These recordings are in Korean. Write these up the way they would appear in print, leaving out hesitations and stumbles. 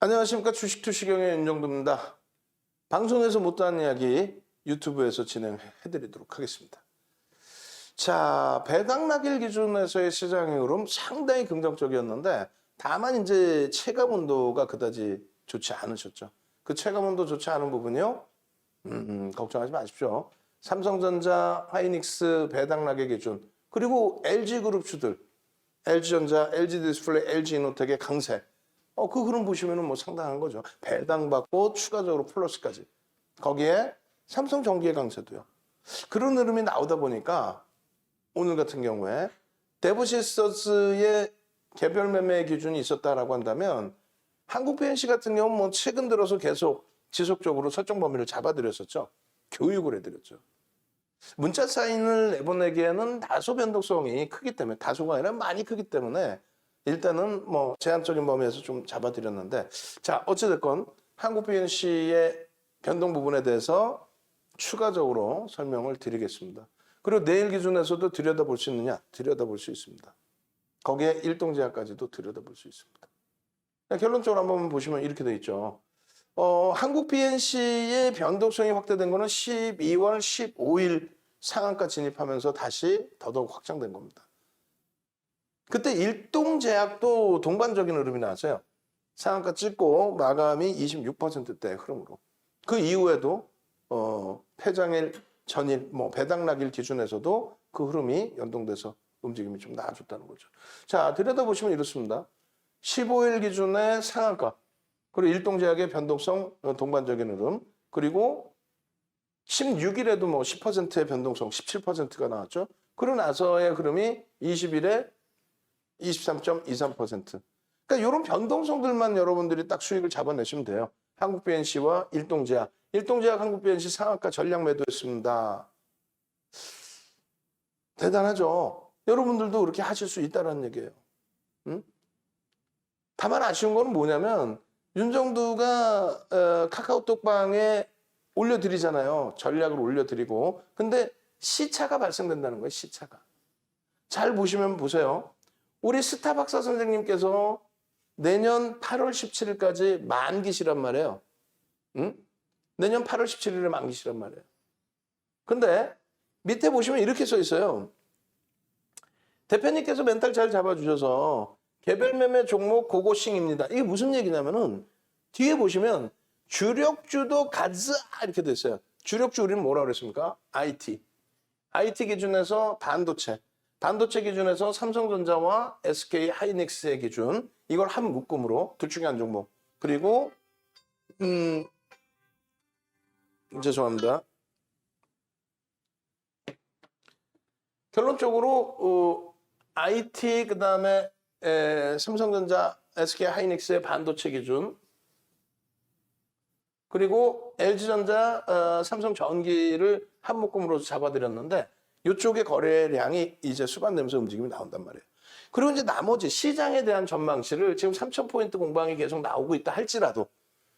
안녕하십니까. 주식투시경의 윤정도입니다. 방송에서 못다한 이야기 유튜브에서 진행해드리도록 하겠습니다. 자, 배당락일 기준에서의 시장의 흐름 상당히 긍정적이었는데 다만 이제 체감 온도가 그다지 좋지 않으셨죠. 그 체감 온도 좋지 않은 부분이요. 걱정하지 마십시오. 삼성전자, 하이닉스 배당락의 기준 그리고 LG그룹주들 LG전자, LG디스플레이, LG이노텍의 강세 그 흐름 보시면은 뭐 상당한 거죠. 배당받고 추가적으로 플러스까지. 거기에 삼성전기의 강세도요. 그런 흐름이 나오다 보니까 오늘 같은 경우에 데브시스터즈의 개별 매매 기준이 있었다라고 한다면 한국 PNC 같은 경우는 뭐 최근 들어서 계속 지속적으로 설정 범위를 잡아드렸었죠. 교육을 해드렸죠. 문자 사인을 내보내기에는 다소 변동성이 크기 때문에, 다소가 아니라 많이 크기 때문에 일단은 뭐 제한적인 범위에서 좀 잡아드렸는데, 자, 어찌됐건 한국 PNC의 변동 부분에 대해서 추가적으로 설명을 드리겠습니다. 그리고 내일 기준에서도 들여다볼 수 있느냐? 들여다볼 수 있습니다. 거기에 일동제약까지도 들여다볼 수 있습니다. 결론적으로 한번 보시면 이렇게 돼 있죠. 한국 PNC의 변동성이 확대된 거는 12월 15일 상한가 진입하면서 다시 더더욱 확장된 겁니다. 그때 일동제약도 동반적인 흐름이 나왔어요. 상한가 찍고 마감이 26%대 흐름으로. 그 이후에도 폐장일, 전일, 뭐 배당락일 기준에서도 그 흐름이 연동돼서 움직임이 좀 나아졌다는 거죠. 자, 들여다보시면 이렇습니다. 15일 기준의 상한가, 그리고 일동제약의 변동성 동반적인 흐름, 그리고 16일에도 뭐 10%의 변동성, 17%가 나왔죠. 그러고 나서의 흐름이 20일에 23.23%. 그러니까 이런 변동성들만 여러분들이 딱 수익을 잡아내시면 돼요. 한국 BNC와 일동제약. 일동제약 한국 BNC 상한가 전량 매도했습니다. 대단하죠. 여러분들도 그렇게 하실 수 있다는 얘기예요. 응? 다만 아쉬운 건 뭐냐면 윤정두가 카카오톡방에 올려드리잖아요. 전략을 올려드리고. 근데 시차가 발생된다는 거예요. 시차가. 잘 보시면 보세요. 우리 스타박사 선생님께서 내년 8월 17일까지 만기시란 말이에요. 응? 내년 8월 17일에 만기시란 말이에요. 근데 밑에 보시면 이렇게 써 있어요. 대표님께서 멘탈 잘 잡아주셔서 개별 매매 종목 고고싱입니다. 이게 무슨 얘기냐면은 뒤에 보시면 주력주도 가자 이렇게 돼 있어요. 주력주 우리는 뭐라고 그랬습니까? IT. IT 기준에서 반도체 기준에서 삼성전자와 SK 하이닉스의 기준, 이걸 한 묶음으로 둘 중에 한 종목. 그리고 죄송합니다. 결론적으로 IT 그다음에 삼성전자, SK 하이닉스의 반도체 기준, 그리고 LG전자, 삼성전기를 한 묶음으로 잡아드렸는데 이쪽의 거래량이 이제 수반되면서 움직임이 나온단 말이에요. 그리고 이제 나머지 시장에 대한 전망치를 지금 3,000포인트 공방이 계속 나오고 있다 할지라도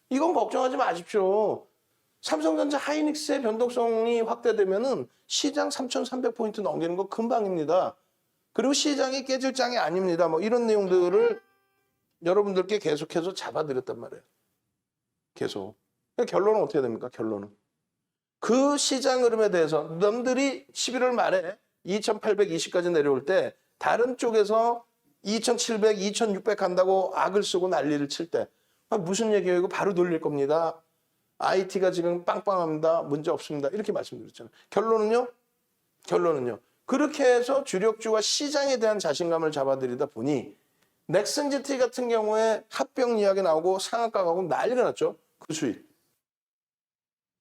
이건 걱정하지 마십시오. 삼성전자 하이닉스의 변동성이 확대되면은 시장 3,300포인트 넘기는 거 금방입니다. 그리고 시장이 깨질 장이 아닙니다. 뭐 이런 내용들을 여러분들께 계속해서 잡아드렸단 말이에요. 계속. 결론은 어떻게 됩니까? 결론은. 그 시장 흐름에 대해서 남들이 11월 말에 2,820까지 내려올 때 다른 쪽에서 2,700, 2,600 간다고 악을 쓰고 난리를 칠 때 무슨 얘기예요? 이거 바로 돌릴 겁니다. IT가 지금 빵빵합니다. 문제 없습니다. 이렇게 말씀드렸잖아요. 결론은요. 그렇게 해서 주력주와 시장에 대한 자신감을 잡아들이다 보니 넥슨GT 같은 경우에 합병 이야기 나오고 상한가 가고 난리가 났죠. 그 수익.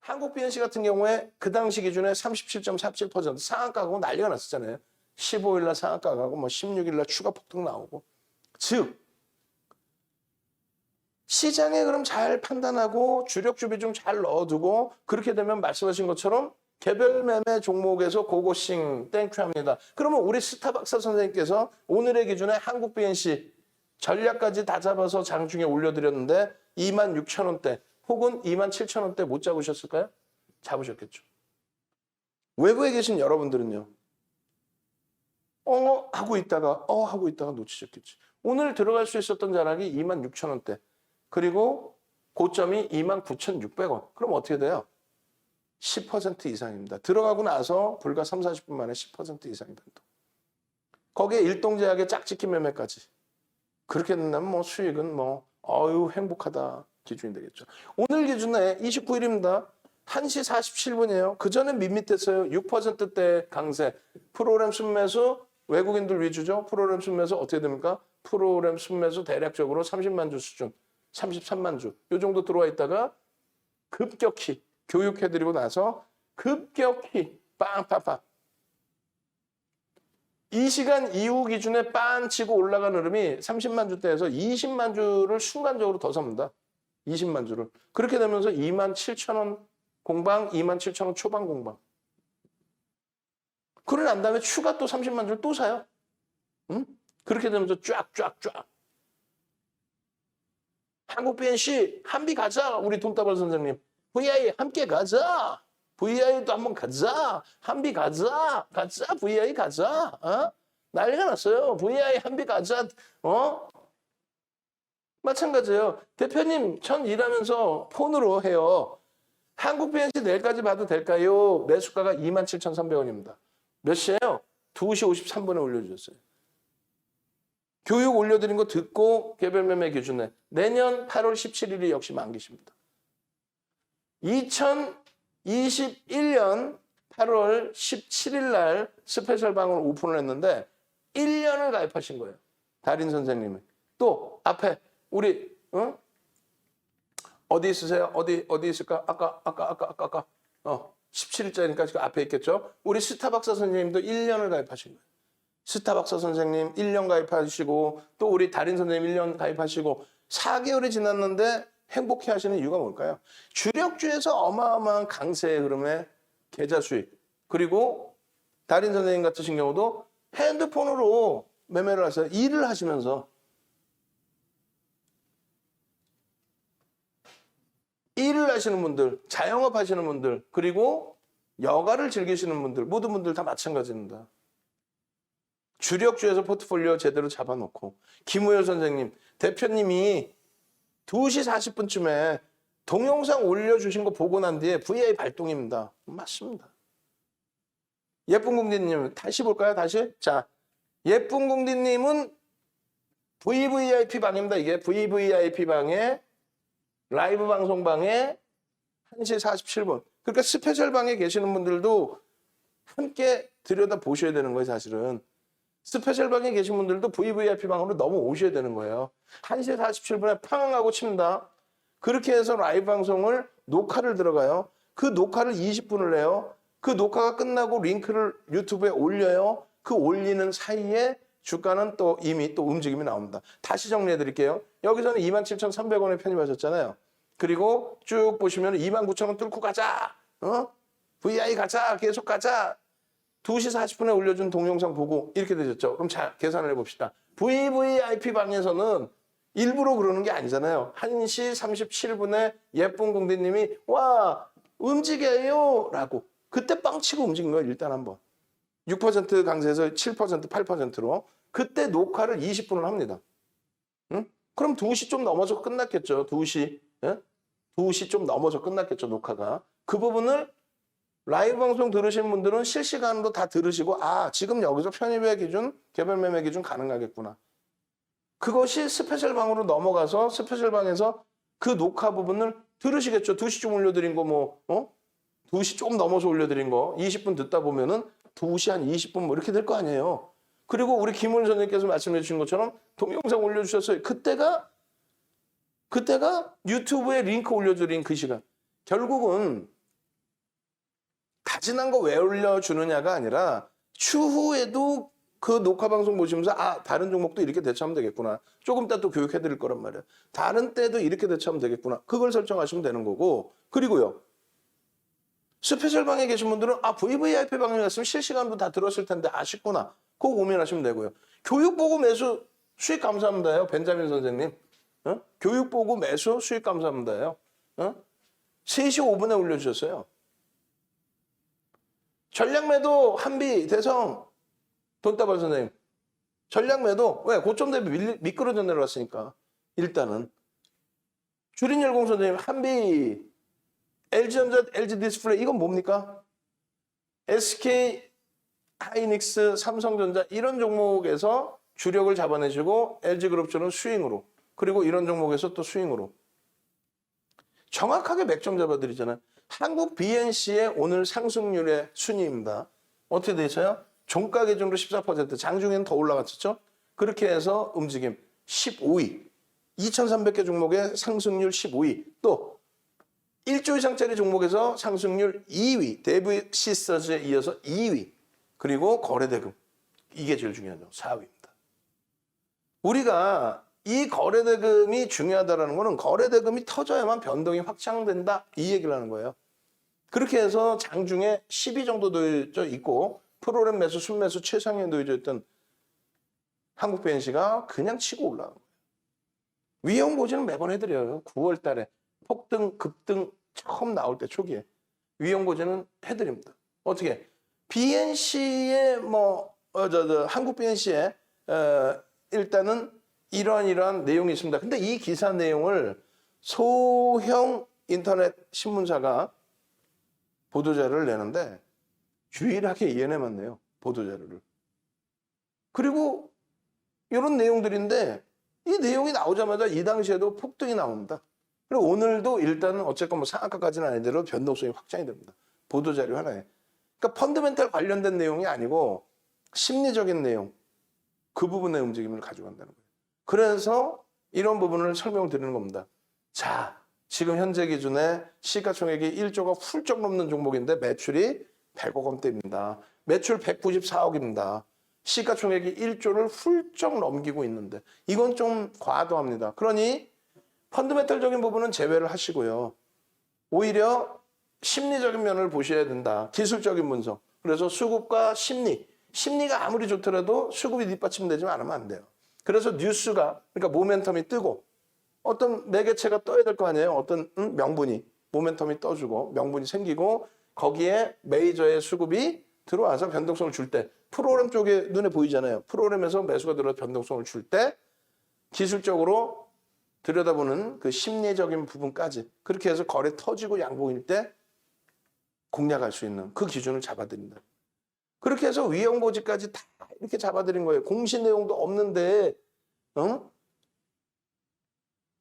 한국 BNC 같은 경우에 그 당시 기준에 37.47% 상한가 가고 난리가 났었잖아요. 15일 날 상한가 가고 뭐 16일 날 추가 폭등 나오고. 즉 시장에 그럼 잘 판단하고 주력주 비중 잘 넣어두고 그렇게 되면 말씀하신 것처럼 개별 매매 종목에서 고고싱 땡큐 합니다. 그러면 우리 스타박사 선생님께서 오늘의 기준에 한국 BNC 전략까지 다 잡아서 장중에 올려드렸는데 26,000원대 혹은 27,000원대 못 잡으셨을까요? 잡으셨겠죠. 외부에 계신 여러분들은요. 하고 있다가 놓치셨겠지. 오늘 들어갈 수 있었던 자락이 26,000원대. 그리고 고점이 29,600원. 그럼 어떻게 돼요? 10% 이상입니다. 들어가고 나서 불과 3, 40분 만에 10% 이상이 변동. 거기에 일동제약의 짝짓기 매매까지. 그렇게 된다면 뭐 수익은 뭐 행복하다 기준이 되겠죠. 오늘 기준에 29일입니다. 1시 47분이에요. 그전엔 밋밋했어요. 6%대 강세. 프로그램 순매수 외국인들 위주죠. 프로그램 순매수 어떻게 됩니까? 프로그램 순매수 대략적으로 30만 주 수준. 33만 주. 요 정도 들어와 있다가 급격히 교육해드리고 나서 급격히 빵빵빵. 이 시간 이후 기준에 빤 치고 올라간 흐름이 30만 주대에서 20만 주를 순간적으로 더 삽니다. 20만 주를. 그렇게 되면서 27,000원 공방, 27,000원 초반 공방. 그러고 난 다음에 추가 또 30만 주를 또 사요. 응? 그렇게 되면서 쫙쫙쫙. 한국 BNC 한비 가자. 우리 돈다발 선생님. VI 함께 가자. VI도 한번 가자. 한비 가자. 가자. VI 가자. 난리가 났어요. VI 한비 가자. 마찬가지예요. 대표님, 전 일하면서 폰으로 해요. 한국 BNC 내일까지 봐도 될까요? 매수가가 27,300원입니다. 몇 시에요? 2시 53분에 올려주셨어요. 교육 올려드린 거 듣고 개별 매매 기준에 내년 8월 17일이 역시 만기십니다. 2021년 8월 17일 날 스페셜 방을 오픈을 했는데 1년을 가입하신 거예요. 달인 선생님이. 또 앞에 우리 어디 있으세요? 어디 있을까? 아까 17일짜리니까 지금 앞에 있겠죠? 우리 스타박사 선생님도 1년을 가입하신 거예요. 스타박사 선생님 1년 가입하시고 또 우리 달인 선생님 1년 가입하시고 4개월이 지났는데 행복해 하시는 이유가 뭘까요? 주력주에서 어마어마한 강세의 흐름에 계좌 수익 그리고 달인 선생님 같으신 경우도 핸드폰으로 매매를 하세요. 일을 하시면서 일을 하시는 분들, 자영업 하시는 분들 그리고 여가를 즐기시는 분들 모든 분들 다 마찬가지입니다. 주력주에서 포트폴리오 제대로 잡아놓고 김우열 선생님, 대표님이 2시 40분쯤에 동영상 올려주신 거 보고 난 뒤에 VI 발동입니다. 맞습니다. 예쁜 공디님 다시 볼까요? 다시. 자, 예쁜 공디님은 VVIP 방입니다. 이게 VVIP 방에 라이브 방송방에 1시 47분. 그러니까 스페셜 방에 계시는 분들도 함께 들여다 보셔야 되는 거예요, 사실은. 스페셜 방에 계신 분들도 VVIP 방으로 넘어오셔야 되는 거예요. 1시 47분에 팡 하고 칩니다. 그렇게 해서 라이브 방송을 녹화를 들어가요. 그 녹화를 20분을 해요. 그 녹화가 끝나고 링크를 유튜브에 올려요. 그 올리는 사이에 주가는 또 이미 또 움직임이 나옵니다. 다시 정리해 드릴게요. 여기서는 27,300원에 편입하셨잖아요. 그리고 쭉 보시면 29,000원 뚫고 가자. VI 가자. 계속 가자. 2시 40분에 올려준 동영상 보고 이렇게 되셨죠. 그럼 자, 계산을 해봅시다. VVIP 방에서는 일부러 그러는 게 아니잖아요. 1시 37분에 예쁜 공대님이 와 움직여요 라고 그때 빵 치고 움직인 거예요. 일단 한번 6% 강세에서 7% 8%로 그때 녹화를 20분을 합니다. 응? 그럼 2시 좀 넘어서 끝났겠죠. 2시 2시 좀 넘어서 끝났겠죠. 녹화가. 그 부분을 라이브 방송 들으신 분들은 실시간으로 다 들으시고 지금 여기서 편입의 기준, 개별 매매 기준 가능하겠구나. 그것이 스페셜 방으로 넘어가서 스페셜 방에서 그 녹화 부분을 들으시겠죠. 2시쯤 올려드린 거 2시 조금 넘어서 올려드린 거 20분 듣다 보면은 2시 한 20분 뭐 이렇게 될 거 아니에요. 그리고 우리 김훈 선생님께서 말씀해 주신 것처럼 동영상 올려주셨어요. 그때가 유튜브에 링크 올려드린 그 시간. 결국은 다 지난 거 왜 올려주느냐가 아니라 추후에도 그 녹화 방송 보시면서 다른 종목도 이렇게 대처하면 되겠구나. 조금 이따 또 교육해 드릴 거란 말이에요. 다른 때도 이렇게 대처하면 되겠구나. 그걸 설정하시면 되는 거고. 그리고요. 스페셜 방에 계신 분들은 VVIP 방에 갔으면 실시간으로 다 들었을 텐데 아쉽구나. 그거 고민하시면 되고요. 교육 보고 매수 수익 감사합니다요. 벤자민 선생님. 교육 보고 매수 수익 감사합니다요. 3시 5분에 올려주셨어요. 전략매도 한비 대성 돈다발 선생님. 전략매도 왜 고점 대비 미끄러져 내려왔으니까 일단은 주린열공 선생님, 한비, LG전자, LG디스플레이 이건 뭡니까? SK 하이닉스, 삼성전자 이런 종목에서 주력을 잡아내시고 LG그룹주는 스윙으로 그리고 이런 종목에서 또 스윙으로 정확하게 맥점 잡아드리잖아요. 한국 BNC의 오늘 상승률의 순위입니다. 어떻게 돼 있어요? 종가 기준으로 14%, 장중에는 더 올라갔었죠? 그렇게 해서 움직임 15위. 2,300개 종목의 상승률 15위. 또 1조 이상짜리 종목에서 상승률 2위. 데이비 시스터즈에 이어서 2위. 그리고 거래대금. 이게 제일 중요하죠. 4위입니다. 우리가 이 거래대금이 중요하다는 것은 거래대금이 터져야만 변동이 확장된다. 이 얘기를 하는 거예요. 그렇게 해서 장중에 10위 정도 놓여져 있고 프로그램 매수, 순매수 최상위에 놓여져 있던 한국 BNC가 그냥 치고 올라간 거예요. 위험 고지는 매번 해드려요. 9월 달에 폭등, 급등 처음 나올 때 초기에 위험 고지는 해드립니다. 어떻게? BNC의 한국 BNC의 일단은 이러한 내용이 있습니다. 근데 이 기사 내용을 소형 인터넷 신문사가 보도자료를 내는데 유일하게 얘네만 내요. 보도자료를. 그리고 이런 내용들인데 이 내용이 나오자마자 이 당시에도 폭등이 나옵니다. 그리고 오늘도 일단은 어쨌건 뭐 상한가까지는 아니더라도 변동성이 확장이 됩니다. 보도자료 하나에. 그러니까 펀더멘탈 관련된 내용이 아니고 심리적인 내용, 그 부분의 움직임을 가져간다는 거예요. 그래서 이런 부분을 설명드리는 겁니다. 자, 지금 현재 기준에 시가총액이 1조가 훌쩍 넘는 종목인데 매출이 100억 원대입니다. 매출 194억입니다. 시가총액이 1조를 훌쩍 넘기고 있는데 이건 좀 과도합니다. 그러니 펀더멘탈적인 부분은 제외를 하시고요. 오히려 심리적인 면을 보셔야 된다. 기술적인 분석. 그래서 수급과 심리가 아무리 좋더라도 수급이 뒷받침되지 않으면 안 돼요. 그래서 뉴스가, 그러니까 모멘텀이 뜨고 어떤 매개체가 떠야 될 거 아니에요. 어떤 명분이, 모멘텀이 떠주고 명분이 생기고 거기에 메이저의 수급이 들어와서 변동성을 줄 때 프로그램 쪽에 눈에 보이잖아요. 프로그램에서 매수가 들어서 변동성을 줄 때 기술적으로 들여다보는 그 심리적인 부분까지 그렇게 해서 거래 터지고 양봉일 때 공략할 수 있는 그 기준을 잡아드린다. 그렇게 해서 위험고지까지 다 이렇게 잡아드린 거예요. 공시 내용도 없는데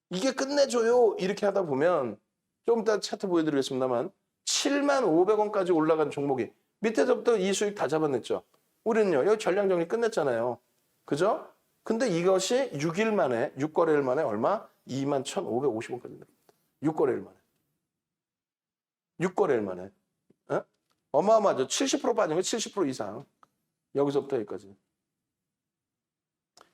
이게 끝내줘요. 이렇게 하다 보면 좀 이따 차트 보여드리겠습니다만 75,500원까지 올라간 종목이 밑에서부터 이 수익 다 잡아냈죠. 우리는요. 여기 전량정리 끝냈잖아요. 그죠? 근데 이것이 6일 만에 6거래일 만에 얼마? 21,550원까지 내립니다. 6거래일 만에. 6거래일 만에. 어마어마하죠. 70% 빠진 거 70% 이상. 여기서부터 여기까지.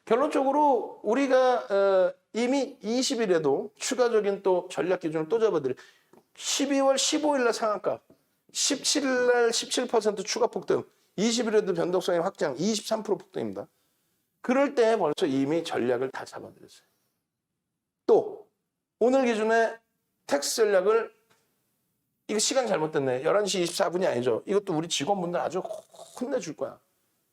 결론적으로 우리가 이미 20일에도 추가적인 또 전략 기준을 또 잡아드려요. 12월 15일 날 상한가, 17일 날 17% 추가 폭등, 20일에도 변동성의 확장, 23% 폭등입니다. 그럴 때 벌써 이미 전략을 다 잡아드렸어요. 또 오늘 기준에 텍스 전략을 이거 시간 잘못됐네. 11시 24분이 아니죠. 이것도 우리 직원분들 아주 혼내줄 거야.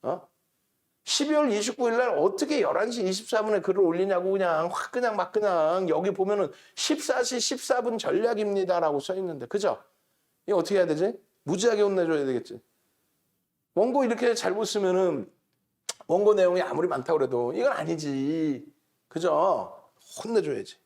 12월 29일 날 어떻게 11시 24분에 글을 올리냐고 그냥 확 그냥 막 그냥 여기 보면은 14시 14분 전략입니다라고 써 있는데 그죠? 이거 어떻게 해야 되지? 무지하게 혼내줘야 되겠지. 원고 이렇게 잘못 쓰면은 원고 내용이 아무리 많다고 그래도 이건 아니지. 그죠? 혼내줘야지.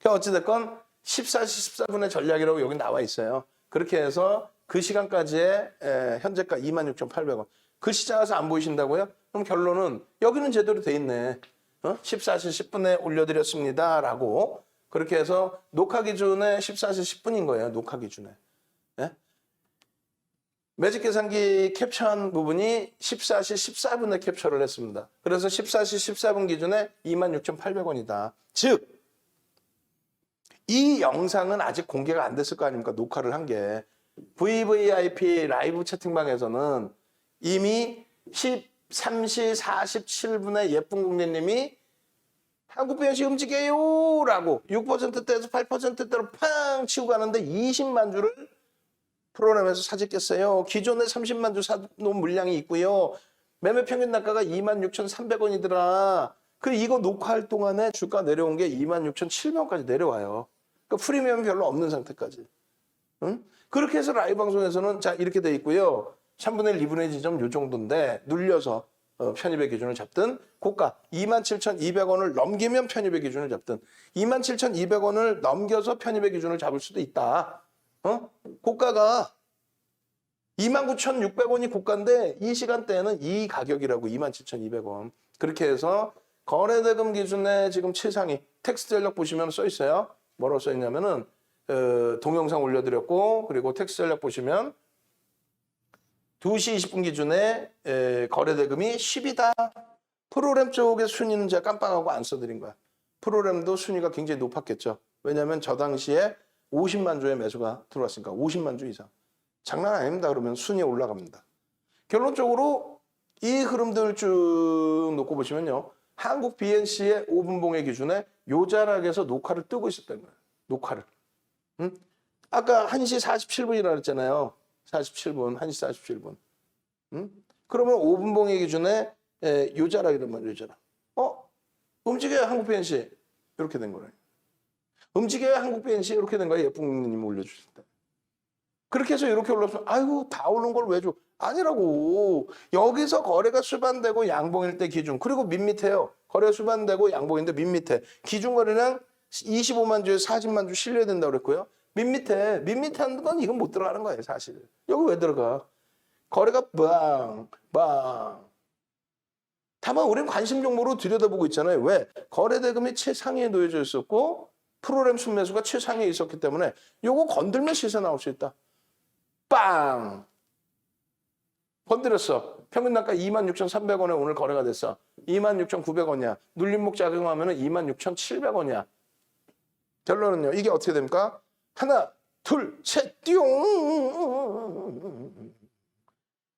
그러니까 어찌됐건 14시 14분의 전략이라고 여기 나와 있어요. 그렇게 해서 그 시간까지의 현재가 26,800원. 그 시장 가서 안 보이신다고요? 그럼 결론은 여기는 제대로 돼 있네. 14시 10분에 올려드렸습니다. 라고 그렇게 해서 녹화 기준에 14시 10분인 거예요. 녹화 기준에. 예? 매직 계산기 캡처한 부분이 14시 14분에 캡처를 했습니다. 그래서 14시 14분 기준에 26,800원이다. 즉 이 영상은 아직 공개가 안 됐을 거 아닙니까? 녹화를 한 게. VVIP 라이브 채팅방에서는 이미 13시 47분에 예쁜 국민님이 한국 BNC 움직여요 라고 6%대에서 8%대로 팡 치고 가는데 20만 주를 프로그램에서 사직했어요. 기존에 30만 주 사놓은 물량이 있고요. 매매 평균 단가가 26,300원이더라. 그 이거 녹화할 동안에 주가 내려온 게 26,700원까지 내려와요. 그러니까 프리미엄 별로 없는 상태까지. 응? 그렇게 해서 라이브 방송에서는 자 이렇게 돼 있고요. 3분의 1, 2분의 1 지점 요 정도인데 눌려서 편입의 기준을 잡든 고가 27,200원을 넘기면 편입의 기준을 잡든 27,200원을 넘겨서 편입의 기준을 잡을 수도 있다. 고가가 29,600원이 고가인데 이 시간대에는 이 가격이라고 27,200원. 그렇게 해서 거래대금 기준에 지금 최상위 텍스트 전략 보시면 써 있어요. 뭐라고 써 있냐면은 동영상 올려드렸고 그리고 텍스트 전략 보시면 2시 20분 기준에 거래대금이 10이다. 프로그램 쪽의 순위는 제가 깜빡하고 안 써드린 거야. 프로그램도 순위가 굉장히 높았겠죠. 왜냐하면 저 당시에 50만 주의 매수가 들어왔으니까 50만 주 이상. 장난 아닙니다. 그러면 순위 올라갑니다. 결론적으로 이 흐름들 쭉 놓고 보시면요. 한국 BNC의 5분봉의 기준에 요 자락에서 녹화를 뜨고 있었다는 거예요. 녹화를. 응? 아까 1시 47분이라고 했잖아요. 47분, 1시 47분. 응? 그러면 5분봉의 기준에 요 자락이란 말이에요. 요 자락. 움직여요. 한국 BNC. 이렇게 된 거예요. 움직여요. 한국 BNC. 이렇게 된 거예요. 예쁜 님 올려주실 때. 그렇게 해서 이렇게 올라서 아이고 다 오른 걸 왜 줘? 아니라고. 여기서 거래가 수반되고 양봉일 때 기준. 그리고 밋밋해요. 거래가 수반되고 양봉인데 밋밋해. 기준 거래량 25만 주에 40만 주 실려야 된다고 그랬고요. 밋밋해. 밋밋한 건 이건 못 들어가는 거예요. 사실. 여기 왜 들어가? 거래가 빵. 다만 우리는 관심 종목으로 들여다보고 있잖아요. 왜? 거래대금이 최상위에 놓여져 있었고 프로그램 순매수가 최상위에 있었기 때문에 요거 건들면 시세 나올 수 있다. 빵! 건드렸어. 평균 단가 26,300원에 오늘 거래가 됐어. 26,900원이야. 눌림목 작용하면 26,700원이야. 결론은요. 이게 어떻게 됩니까? 하나, 둘, 셋, 띠용!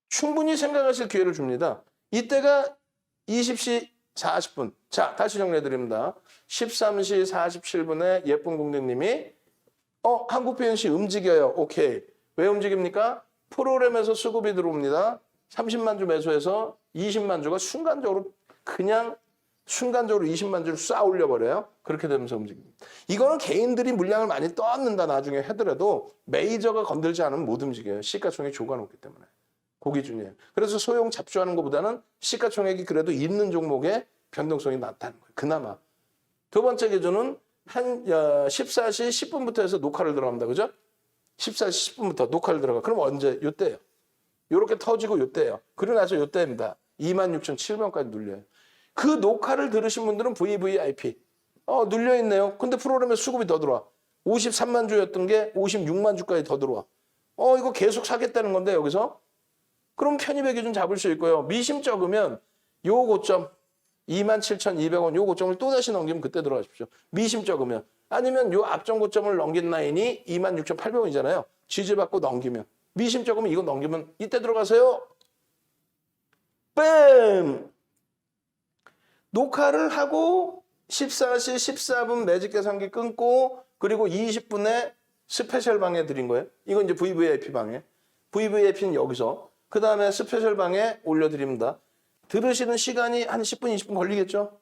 충분히 생각하실 기회를 줍니다. 이때가 20시 40분. 자, 다시 정리해드립니다. 13시 47분에 예쁜 공대님이 한국 BNC 움직여요. 오케이. 왜 움직입니까? 프로그램에서 수급이 들어옵니다. 30만 주 매수해서 20만 주가 순간적으로 20만 주를 쏴 올려버려요. 그렇게 되면서 움직입니다. 이거는 개인들이 물량을 많이 떠안는다 나중에 하더라도 메이저가 건들지 않으면 못 움직여요. 시가총액이 조가놓기 때문에. 그 기준이에요. 그래서 소형 잡주하는 것보다는 시가총액이 그래도 있는 종목에 변동성이 낮다는 거예요. 그나마. 두 번째 기준은 한 14시 10분부터 해서 녹화를 들어갑니다. 그죠? 14시 10분부터 녹화를 들어가. 그럼 언제? 요때예요. 요렇게 터지고 요때예요. 그러고 나서 요때입니다. 26,700원까지 눌려요. 그 녹화를 들으신 분들은 VVIP. 눌려있네요. 근데 프로그램에 수급이 더 들어와. 53만 주였던 게 56만 주까지 더 들어와. 이거 계속 사겠다는 건데 여기서. 그럼 편입의 기준 잡을 수 있고요. 미심 적으면 요 고점 27,200원 요 고점을 또다시 넘기면 그때 들어가십시오. 미심 적으면. 아니면 요 앞전 고점을 넘긴 라인이 26,800원이잖아요. 지지받고 넘기면. 미심 적으면 이거 넘기면 이때 들어가세요. 뺨! 녹화를 하고 14시 14분 매직 계산기 끊고 그리고 20분에 스페셜 방에 드린 거예요. 이건 이제 VVIP 방에. VVIP는 여기서. 그 다음에 스페셜 방에 올려드립니다. 들으시는 시간이 한 10분, 20분 걸리겠죠?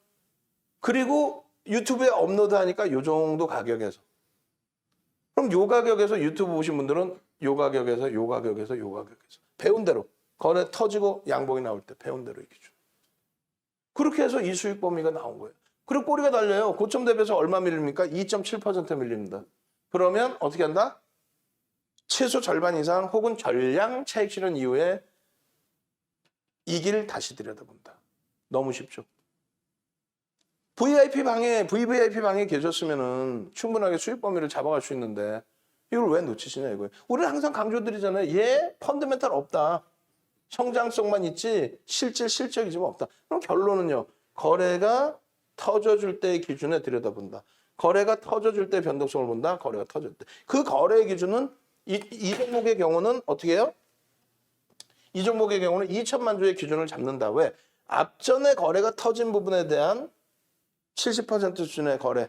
그리고 유튜브에 업로드하니까 요 정도 가격에서. 그럼 요 가격에서 유튜브 보신 분들은 요 가격에서 요 가격에서 요 가격에서. 배운 대로. 거래 터지고 양봉이 나올 때 배운 대로 이 기준. 그렇게 해서 이 수익 범위가 나온 거예요. 그리고 꼬리가 달려요. 고점 대비해서 얼마 밀립니까? 2.7% 밀립니다. 그러면 어떻게 한다? 최소 절반 이상 혹은 전량 차익 실현 이후에 이길 다시 들여다본다. 너무 쉽죠. VVIP 방에 계셨으면은 충분하게 수익 범위를 잡아갈 수 있는데 이걸 왜 놓치시냐 이거예요. 우리는 항상 강조드리잖아요. 펀더멘탈 없다. 성장성만 있지 실적이 좀 없다. 그럼 결론은요. 거래가 터져줄 때의 기준에 들여다본다. 거래가 터져줄 때 변동성을 본다. 거래가 터질 때. 그 거래의 기준은 이 종목의 경우는 어떻게 해요? 이 종목의 경우는 2천만 주의 기준을 잡는다. 왜? 앞전에 거래가 터진 부분에 대한 70% 수준의 거래.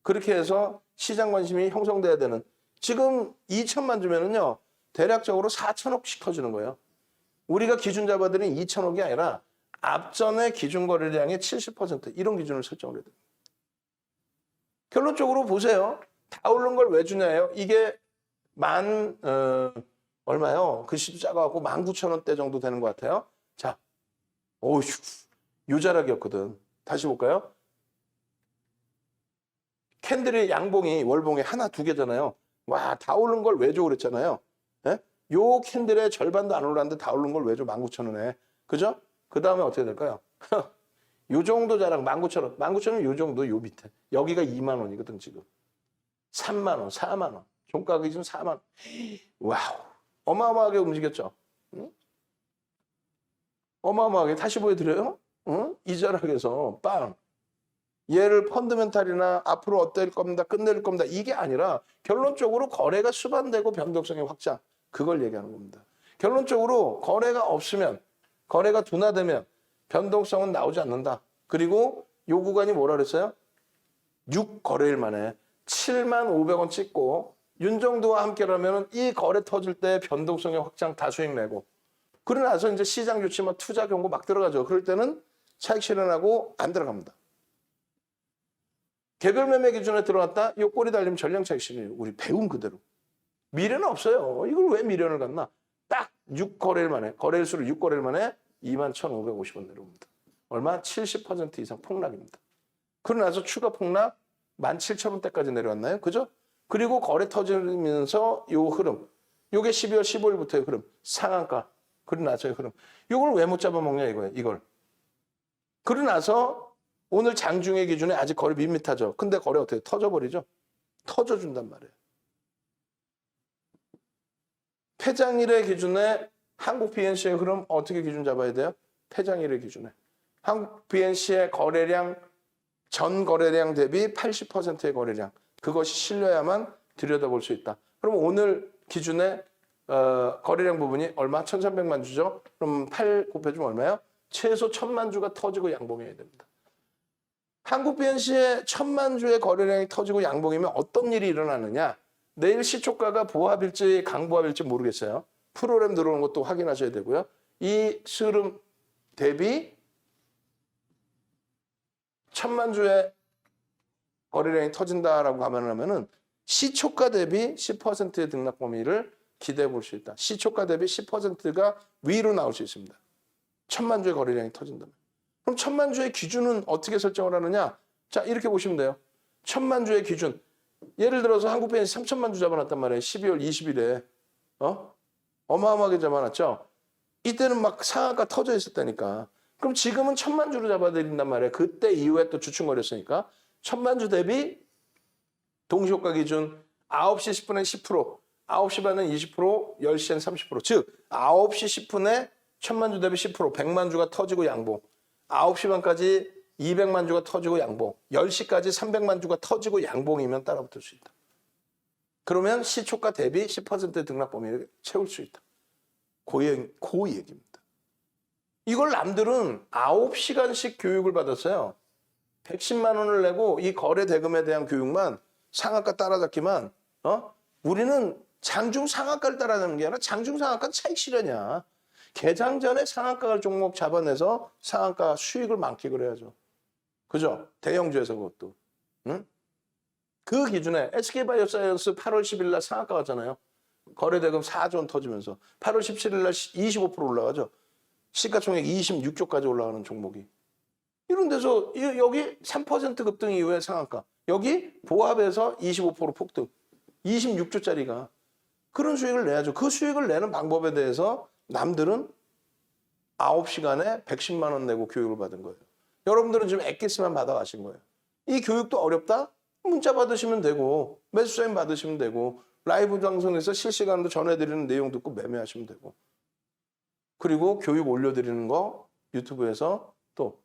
그렇게 해서 시장 관심이 형성돼야 되는. 지금 2천만 주면은요. 대략적으로 4천억씩 터지는 거예요. 우리가 기준 잡아드린 2천억이 아니라 앞전에 기준 거래량의 70% 이런 기준을 설정을 해야 됩니다. 결론적으로 보세요. 다 오른 걸 왜 주냐예요? 이게 얼마요? 글씨도 작아갖고 19,000원대 정도 되는 것 같아요. 자, 오휴, 요자락이었거든. 다시 볼까요? 캔들의 양봉이 월봉이 하나, 두 개잖아요. 와, 다 오른 걸 왜 줘 그랬잖아요. 예? 요 캔들의 절반도 안 올랐는데 다 오른 걸 왜 줘? 19,000원에. 그죠? 그 다음에 어떻게 될까요? 요 정도 자락 19,000원. 19,000원 요 정도 요 밑에. 여기가 2만 원이거든 지금. 3만 원, 4만 원. 종가 기준 4만 원. 와우. 어마어마하게 움직였죠. 응? 어마어마하게 다시 보여드려요. 응? 이 자락에서 빵. 얘를 펀드멘탈이나 앞으로 어떨 겁니다. 끝낼 겁니다. 이게 아니라 결론적으로 거래가 수반되고 변동성의 확장. 그걸 얘기하는 겁니다. 결론적으로 거래가 없으면, 거래가 둔화되면 변동성은 나오지 않는다. 그리고 요 구간이 뭐라 그랬어요? 6거래일 만에 7만 500원 찍고 윤정도와 함께라면 이 거래 터질 때 변동성의 확장 다 수익 내고, 그러고 나서 이제 시장 유치 뭐 투자 경고 막 들어가죠. 그럴 때는 차익 실현하고 안 들어갑니다. 개별 매매 기준에 들어갔다, 요 꼬리 달리면 전량 차익 실현이에요. 우리 배운 그대로. 미련은 없어요. 이걸 왜 미련을 갖나? 딱 6거래일 만에, 거래일수를 6거래일 만에 21,550원 내려옵니다. 얼마? 70% 이상 폭락입니다. 그러고 나서 추가 폭락 17,000원대까지 내려왔나요? 그죠? 그리고 거래 터지면서 요 흐름, 요게 12월 15일부터의 흐름, 상한가, 그러고 나서의 흐름. 요걸 왜 못 잡아먹냐 이거예요. 이걸. 그러고 나서 오늘 장중의 기준에 아직 거래 밋밋하죠. 근데 거래 어떻게 터져버리죠? 터져준단 말이에요. 폐장일의 기준에 한국 BNC의 흐름 어떻게 기준 잡아야 돼요? 폐장일의 기준에. 한국 BNC의 거래량, 전 거래량 대비 80%의 거래량. 그것이 실려야만 들여다볼 수 있다. 그럼 오늘 기준에 거래량 부분이 얼마? 1,300만 주죠? 그럼 8 곱해주면 얼마예요? 최소 1,000만 주가 터지고 양봉해야 됩니다. 한국 BNC의 1,000만 주의 거래량이 터지고 양봉이면 어떤 일이 일어나느냐? 내일 시초가가 보합일지 강보합일지 모르겠어요. 프로그램 들어오는 것도 확인하셔야 되고요. 이 흐름 대비 1,000만 주의 거래량이 터진다라고 하면은 시초가 대비 10%의 등락 범위를 기대해 볼 수 있다. 시초가 대비 10%가 위로 나올 수 있습니다. 1,000만 주의 거래량이 터진다면. 그럼 1,000만 주의 기준은 어떻게 설정을 하느냐? 자, 이렇게 보시면 돼요. 1,000만 주의 기준. 예를 들어서 한국 BNC 3,000만 주 잡아놨단 말이에요. 12월 20일에. 어마어마하게 잡아놨죠? 이때는 막 상한가 터져 있었다니까. 그럼 지금은 1,000만 주로 잡아드린단 말이에요. 그때 이후에 또 주춤거렸으니까. 1,000만 주 대비 동시효과 기준 9시 10분에 10%, 9시 반은 20%, 10시엔 30%. 즉 9시 10분에 1,000만 주 대비 10%, 100만 주가 터지고 양봉. 9시 반까지 200만 주가 터지고 양봉. 10시까지 300만 주가 터지고 양봉이면 따라붙을 수 있다. 그러면 시초가 대비 10%의 등락 범위를 채울 수 있다. 그 얘기입니다. 이걸 남들은 9시간씩 교육을 받았어요. 110만 원을 내고 이 거래 대금에 대한 교육만, 상한가 따라잡기만, 우리는 장중 상한가를 따라잡는 게 아니라 장중 상한가 차익 실현이야. 개장 전에 상한가 종목 잡아내서 상한가 수익을 만끽을 해야죠. 그죠? 대형주에서 그것도. 응? 그 기준에 SK바이오사이언스 8월 10일 날 상한가 갔잖아요. 거래 대금 4조 원 터지면서 8월 17일 날 25% 올라가죠. 시가총액 26조까지 올라가는 종목이. 이런 데서 여기 3% 급등 이후에 상한가. 여기 보합에서 25% 폭등. 26조짜리가. 그런 수익을 내야죠. 그 수익을 내는 방법에 대해서 남들은 9시간에 110만 원 내고 교육을 받은 거예요. 여러분들은 지금 엑기스만 받아가신 거예요. 이 교육도 어렵다? 문자 받으시면 되고, 매수사인 받으시면 되고, 라이브 방송에서 실시간으로 전해드리는 내용 듣고 매매하시면 되고, 그리고 교육 올려드리는 거 유튜브에서 또